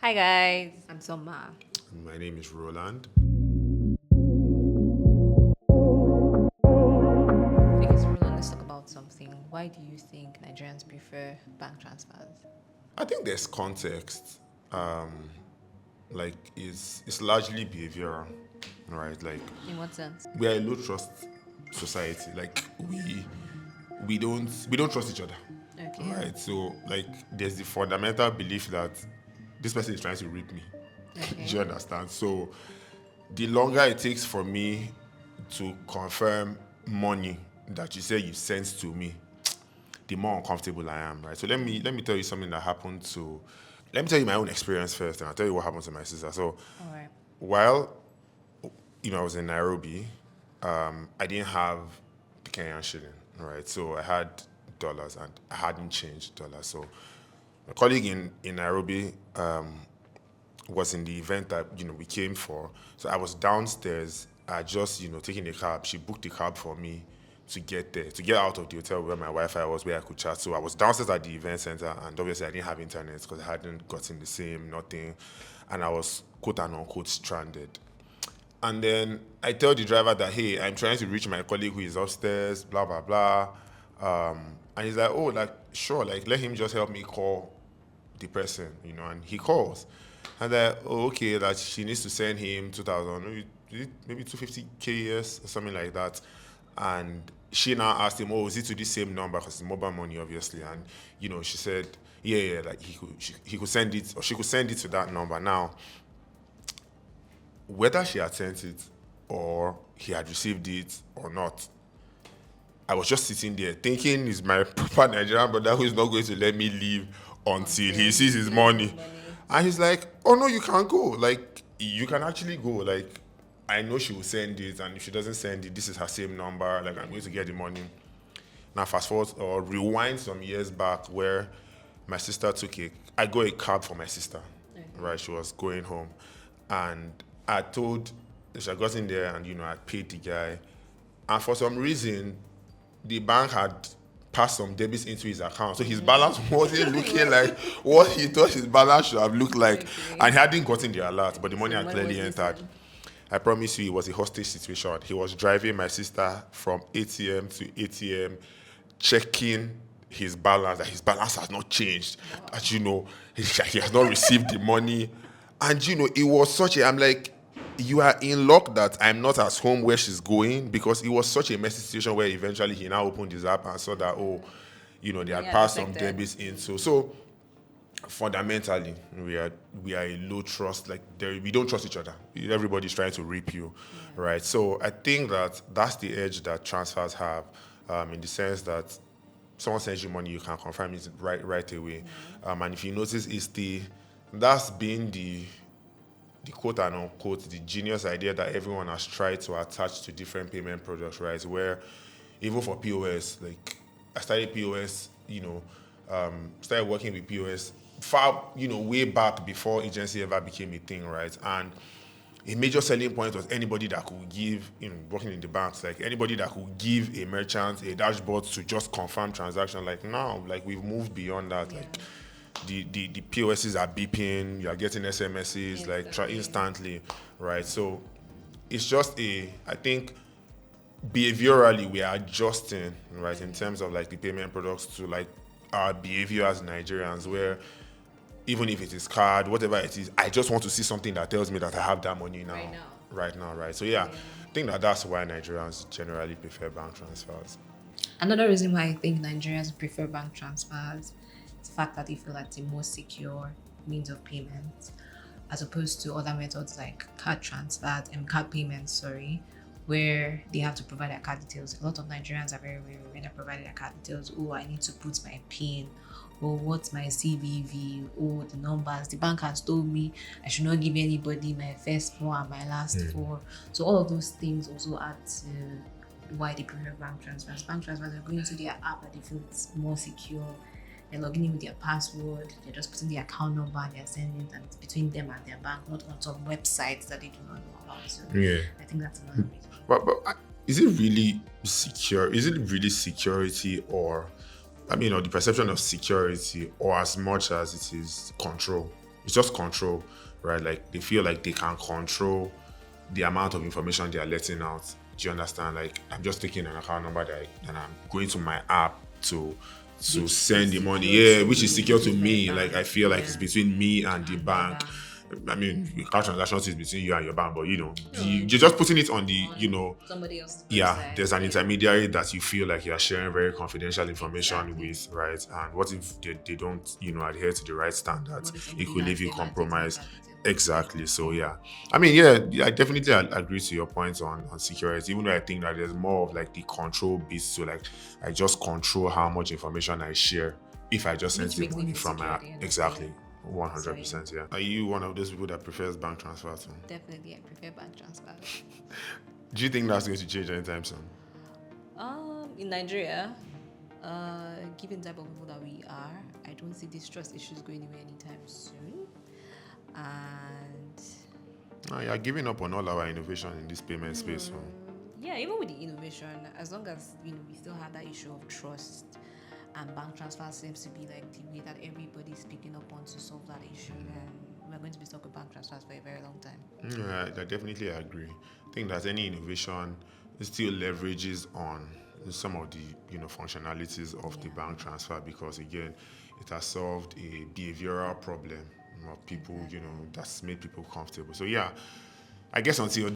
Hi guys, I'm Sonma. My name is Rowland. Okay, so Roland, let's talk about something. Why do you think Nigerians prefer bank transfers? I think there's context. It's largely behavioral, right? Like In what sense? we are a low trust society. Like we don't trust each other, Okay. right? So like there's the fundamental belief that this person is trying to rip me. Do Okay. you understand? So the longer it takes for me to confirm money that you say you sent to me, the more uncomfortable I am, right? So let me tell you something that happened to. Let me tell you my own experience first, and I'll tell you what happened to my sister. So All right. while I was in Nairobi, I didn't have the Kenyan shilling, right? So I had dollars, and I hadn't changed dollars. So my colleague in Nairobi was in the event that we came for. So I was downstairs. I just taking a cab. She booked the cab for me to get there, to get out of the hotel where my Wi-Fi was, where I could chat. So I was downstairs at the event center, and obviously I didn't have internet because I hadn't gotten the same nothing, and I was quote and unquote stranded. And then I tell the driver that, hey, I'm trying to reach my colleague who is upstairs, blah blah blah. And he's like, oh, like sure, like let him just help me call the person, and he calls. And then, oh, okay, that she needs to send him 2,000, maybe 250 KS or something like that. And she now asked him, oh, is it to the same number? Because it's mobile money, obviously. And, she said, yeah, like he could send it, or she could send it to that number. Now, whether she had sent it or he had received it or not, I was just sitting there thinking he's my proper Nigerian brother who is not going to let me leave until he sees his money. And he's like, oh no, you can't go. Like, you can actually go. Like, I know she will send it, and if she doesn't send it, this is her same number. Like, I'm going to get the money. Now, fast forward or rewind some years back where my sister I got a cab for my sister, right? She was going home. And I told, she had gotten there and, I paid the guy. And for some reason, the bank had passed some debits into his account. So his balance wasn't looking like what he thought his balance should have looked like. Okay. And he hadn't gotten the alert, but the money So had when clearly was this entered. then? I promise you, it was a hostage situation. He was driving my sister from ATM to ATM, checking his balance, that his balance has not changed, that, he has not received the money. And, it was I'm like, you are in luck that I'm not at home where she's going, because it was such a messy situation where eventually he now opened his app and saw that, oh, they had Yeah, passed some detected. debits into. So fundamentally we are a low trust, like we don't trust each other. Everybody's trying to rip you, right? So I think that's the edge that transfers have, in the sense that someone sends you money, you can confirm it right away. And if you notice, that's been the quote and unquote the genius idea that everyone has tried to attach to different payment products, right? Where even for POS, like I started POS, started working with POS far, way back before agency ever became a thing, right? And a major selling point was anybody that could give, working in the banks, like anybody that could give a merchant a dashboard to just confirm transaction. Like now, like we've moved beyond that. Yeah. Like the POSs are beeping, you are getting SMSs like Instantly. instantly, right? So it's just I think behaviorally we are adjusting, right, in terms of like the payment products to like our behavior as Nigerians, where even if it is card, whatever it is, I just want to see something that tells me that I have that money now. Right now. Right now, right? So yeah, I think that's why Nigerians generally prefer bank transfers. Another reason why I think Nigerians prefer bank transfers is the fact that they feel like the most secure means of payment, as opposed to other methods like card transfers and card payments, sorry, where they have to provide their card details. A lot of Nigerians are very wary when they're providing their card details. Oh, I need to put my PIN. Or what's my CVV? Oh, the numbers. The bank has told me I should not give anybody my first four and my last four. So all of those things also add to why they prefer bank transfers. Bank transfers are going to their app and they feel it's more secure. They're logging in with their password, they're just putting the account number, they're sending it, and it's between them and their bank, not on some websites that they do not know about. So Yeah. I think that's another reason. But is it really secure? Is it really security, or, I mean, or the perception of security, or as much as it is control? It's just control, right? Like they feel like they can control the amount of information they are letting out. Do you understand? Like I'm just taking an account number and I'm going to my app to Which send is the money. secure Yeah, to which is secure to the me. bank. Like I feel like it's Yeah. between me and the And the bank. bank. I mean, cash transactions is between you and your bank, but No, you're just putting it on on somebody else's yeah, website. there's an Yeah. intermediary that you feel like you're sharing very confidential information Exactly. with, right? And what if they don't, adhere to the right standards? What if It somebody could leave hacks you them and takes my compromised. card details? Exactly. So yeah, I mean, yeah, I definitely agree to your points on security. Even though I think that there's more of like the control bit. So like, I just control how much information I share if I just send Which the makes me money feel from my secure at the end of the exactly day. So, yeah. 100%. Yeah. Are you one of those people that prefers bank transfers? Definitely, I prefer bank transfers. Do you think that's going to change anytime soon? In Nigeria, given the type of people that we are, I don't see these trust issues going away anytime soon. And You're giving up on all our innovation in this payment space. So. yeah, even with the innovation, as long as we still have that issue of trust, and bank transfer seems to be like the way that everybody's picking up on to solve that issue, then we're going to be stuck with bank transfers for a very long time. Yeah, I definitely agree. I think that any innovation still leverages on some of the functionalities of the bank transfer because again, it has solved a behavioral problem of people, that's made people comfortable. So yeah, I guess until